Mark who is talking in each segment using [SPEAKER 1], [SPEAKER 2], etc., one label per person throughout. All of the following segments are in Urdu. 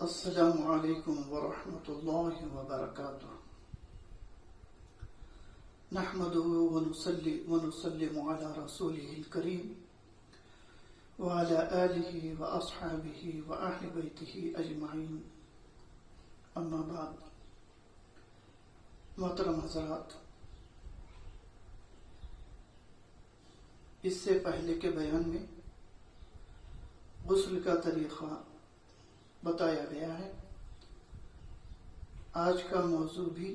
[SPEAKER 1] السلام علیکم ورحمۃ اللہ وبرکاتہ نحمده ونسلم علی رسوله الکریم وعلى آلہ واصحابہ واہل بیتہ اجمعین اما بعد۔ محترم حضرات، اس سے پہلے کے بیان میں غسل کا طریقہ بتایا گیا ہے۔ آج کا موضوع بھی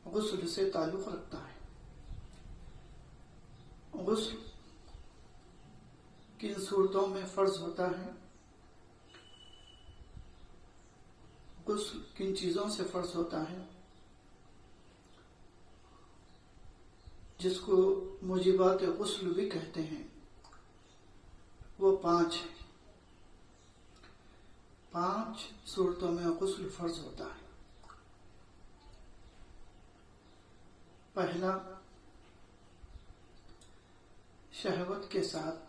[SPEAKER 1] غسل سے تعلق رکھتا ہے۔ غسل کن صورتوں میں فرض ہوتا ہے، غسل کن چیزوں سے فرض ہوتا ہے، جس کو موجبات غسل بھی کہتے ہیں، وہ 5 ہیں۔ 5 صورتوں میں غسل فرض ہوتا ہے۔ پہلا، شہوت کے ساتھ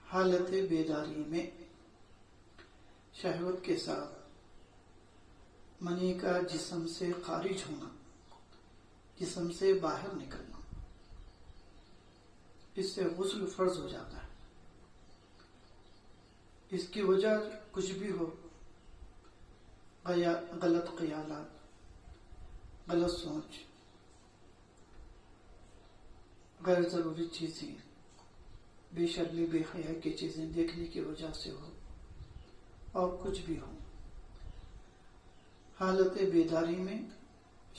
[SPEAKER 1] حالت بیداری میں، شہوت کے ساتھ منی کا جسم سے خارج ہونا، جسم سے باہر نکلنا، اس سے غسل فرض ہو جاتا ہے۔ اس کی وجہ کچھ بھی ہو، غلط خیالات، غلط سوچ، غیر ضروری چیزیں، بے شرمی بے حیا کی چیزیں دیکھنے کی وجہ سے ہو، اور کچھ بھی ہو، حالت بیداری میں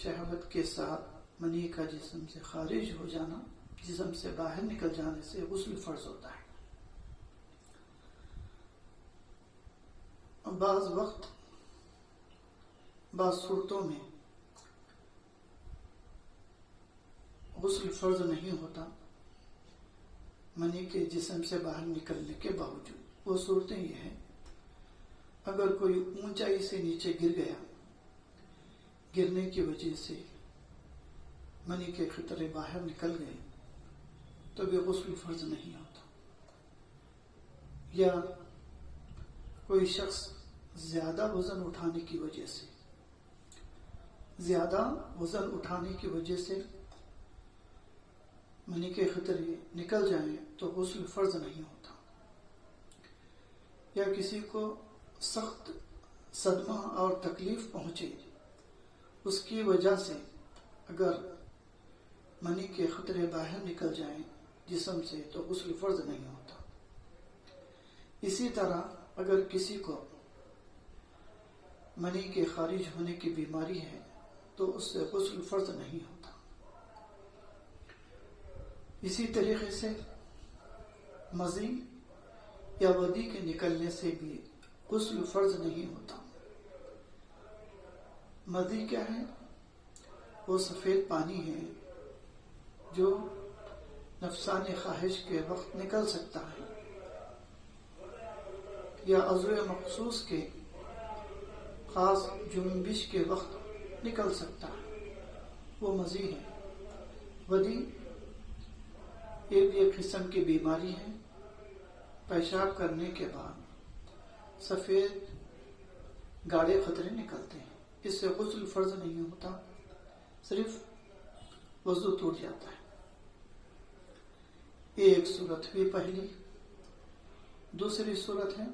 [SPEAKER 1] شہوت کے ساتھ منی کا جسم سے خارج ہو جانا، جسم سے باہر نکل جانے سے غسل فرض ہوتا ہے۔ بعض وقت، بعض صورتوں میں غسل فرض نہیں ہوتا منی کے جسم سے باہر نکلنے کے باوجود۔ وہ صورتیں یہ ہیں: اگر کوئی اونچائی سے نیچے گر گیا، گرنے کی وجہ سے منی کے قطرے باہر نکل گئے، تو بھی غسل فرض نہیں ہوتا۔ یا کوئی شخص زیادہ وزن اٹھانے کی وجہ سے، منی کے قطرے نکل جائیں تو غسل فرض نہیں ہوتا۔ یا کسی کو سخت صدمہ اور تکلیف پہنچے، اس کی وجہ سے اگر منی کے قطرے باہر نکل جائیں جسم سے تو غسل فرض نہیں ہوتا۔ اسی طرح اگر کسی کو منی کے خارج ہونے کی بیماری ہے تو اس سے غسل فرض نہیں ہوتا۔ اسی طریقے سے مزی یا ودی کے نکلنے سے بھی غسل فرض نہیں ہوتا۔ مزی کیا ہے؟ وہ سفید پانی ہے جو نفسانی خواہش کے وقت نکل سکتا ہے، یا عضو مخصوص کے خاص جنبش کے وقت نکل سکتا ہے، وہ مزی ہے۔ ودی ایک قسم کی بیماری ہے، پیشاب کرنے کے بعد سفید گاڑے قطرے نکلتے ہیں، اس سے غسل فرض نہیں ہوتا، صرف وضو ٹوٹ جاتا ہے۔ ایک صورت ہوئی پہلی۔ دوسری صورت ہے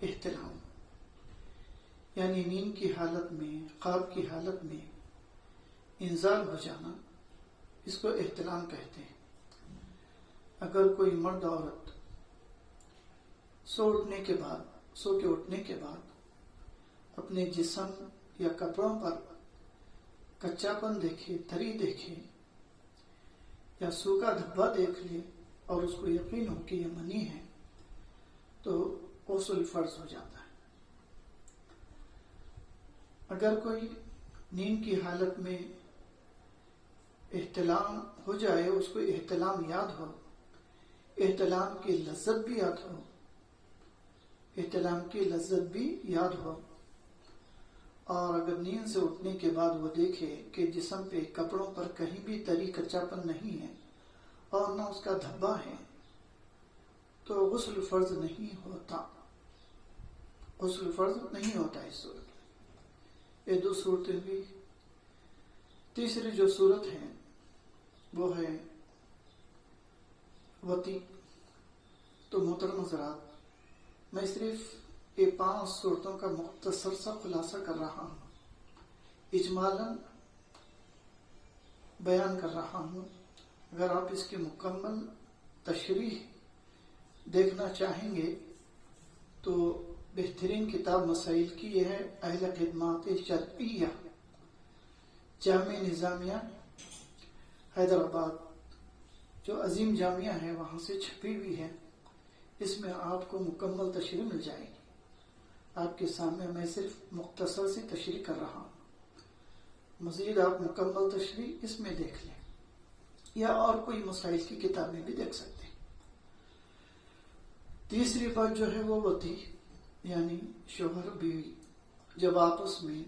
[SPEAKER 1] احتلام، یعنی نیند کی حالت میں، خواب کی حالت میں انزال ہو جانا، اس کو احتلام کہتے ہیں۔ اگر کوئی مرد عورت سو کے اٹھنے کے بعد اپنے جسم یا کپڑوں پر کچا پن دیکھے، تری دیکھے، یا سوکھا دھبا دیکھ لے اور اس کو یقین ہو کہ یہ منی ہے، تو غسل فرض ہو جاتا ہے۔ اگر کوئی نیند کی حالت میں احتلام ہو جائے، اس کو احتلام یاد ہو، احتلام کی لذت بھی یاد ہو، اور اگر نیند سے اٹھنے کے بعد وہ دیکھے کہ جسم پہ کپڑوں پر کہیں بھی تری کچاپن نہیں ہے اور نہ اس کا دھبا ہے، تو غسل فرض نہیں ہوتا، غسل فرض نہیں ہوتا اس صورت میں۔ یہ دو صورتیں بھی۔ تیسری جو صورت ہے وہ ہے وطی۔ تو محترم حضرات، میں صرف یہ 5 صورتوں کا مختصر سا خلاصہ کر رہا ہوں، اجمالاً بیان کر رہا ہوں۔ اگر آپ اس کی مکمل تشریح دیکھنا چاہیں گے تو بہترین کتاب مسائل کی یہ ہے اہل خدمات شرعیہ، جامع نظامیہ حیدرآباد، جو عظیم جامعہ ہے وہاں سے چھپی ہوئی ہے۔ اس میں آپ کو مکمل تشریح مل جائے گی۔ آپ کے سامنے میں صرف مختصر سی تشریح کر رہا ہوں، مزید آپ مکمل تشریح اس میں دیکھ لیں، یا اور کوئی مسائل کی کتابیں بھی دیکھ سکتے ہیں۔ تیسری بات جو ہے وہ وطی، یعنی شوہر بیوی جب آپس میں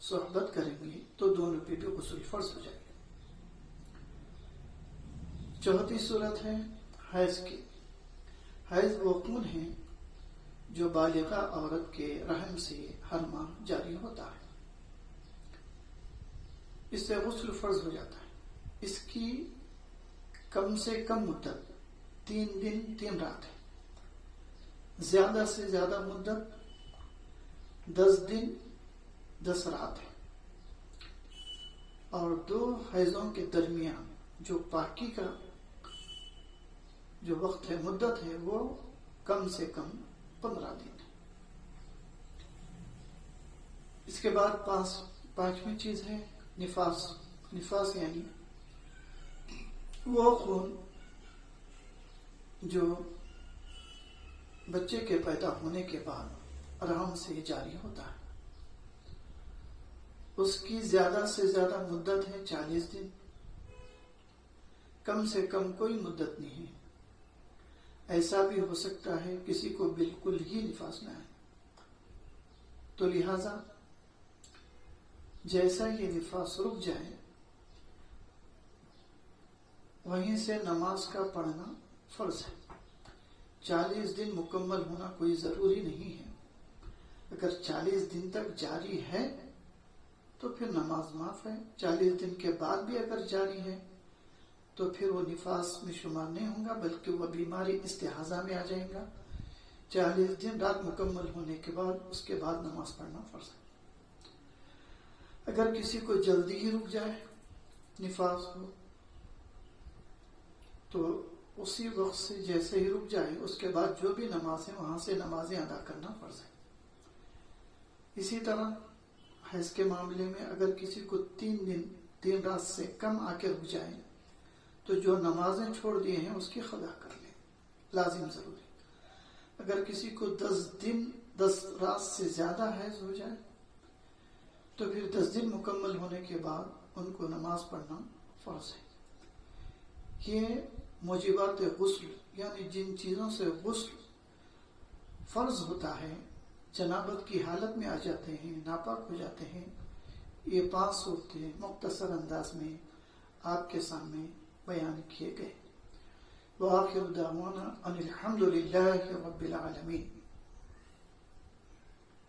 [SPEAKER 1] صحبت کریں گے تو دونوں پہ بھی غسل فرض ہو جائے گا۔ چوتھی صورت ہے حیض کی۔ حیض وہ خون ہے جو بالغہ عورت کے رحم سے ہر ماہ جاری ہوتا ہے، اس سے غسل فرض ہو جاتا ہے۔ اس کی کم سے کم مدت 3 دن 3 رات ہے، زیادہ سے زیادہ مدت 10 دن 10 رات ہے، اور 2 حیضوں کے درمیان جو پاکی کا جو وقت ہے، مدت ہے، وہ کم سے کم 15 دن ہے۔ اس کے بعد 5ویں چیز ہے نفاس۔ نفاس یعنی وہ خون جو بچے کے پیدا ہونے کے بعد رحم سے جاری ہوتا ہے، اس کی زیادہ سے زیادہ مدت ہے 40 دن، کم سے کم کوئی مدت نہیں ہے۔ ایسا بھی ہو سکتا ہے کسی کو بالکل ہی نفاس نہ آئے، تو لہذا جیسا یہ نفاس رک جائے وہیں سے نماز کا پڑھنا فرض ہے۔ 40 دن مکمل ہونا کوئی ضروری نہیں ہے، اگر 40 دن تک جاری ہے تو پھر نماز معاف ہے۔ 40 دن کے بعد بھی اگر جاری ہے تو پھر وہ نفاس میں شمار نہیں ہوگا، بلکہ وہ بیماری استحاضہ میں آ جائے گا۔ 40 دن رات مکمل ہونے کے بعد اس کے بعد نماز پڑھنا فرض ہے۔ اگر کسی کو جلدی ہی رک جائے نفاس ہو تو اسی وقت سے جیسے ہی رک جائے اس کے بعد جو بھی نماز ہے وہاں سے نمازیں ادا کرنا فرض ہے۔ اسی طرح حیض کے معاملے میں اگر کسی کو 3 دن 3 رات سے کم آ کے رک جائے تو جو نمازیں چھوڑ دیے ہیں اس کی قضا کر لیں، لازم ضروری۔ اگر کسی کو 10 دن 10 رات سے زیادہ حیض ہو جائے تو پھر 10 دن مکمل ہونے کے بعد ان کو نماز پڑھنا فرض ہے۔ یہ موجبات غسل، یعنی جن چیزوں سے غسل فرض ہوتا ہے، جنابت کی حالت میں آ جاتے ہیں، ناپاک ہو جاتے ہیں، یہ 5 صورتیں مختصر انداز میں آپ کے سامنے بیان کیے گئے۔ وآخر دعوانا ان الحمد للہ رب العالمین۔